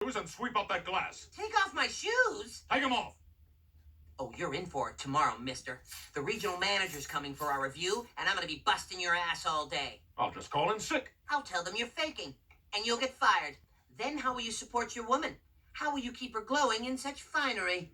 And sweep up that glass. Take off my shoes? Take them off. Oh, you're in for it tomorrow, mister. The regional manager's coming for our review, and I'm going to be busting your ass all day. I'll just call in sick. I'll tell them you're faking, and you'll get fired. Then how will you support your woman? How will you keep her glowing in such finery?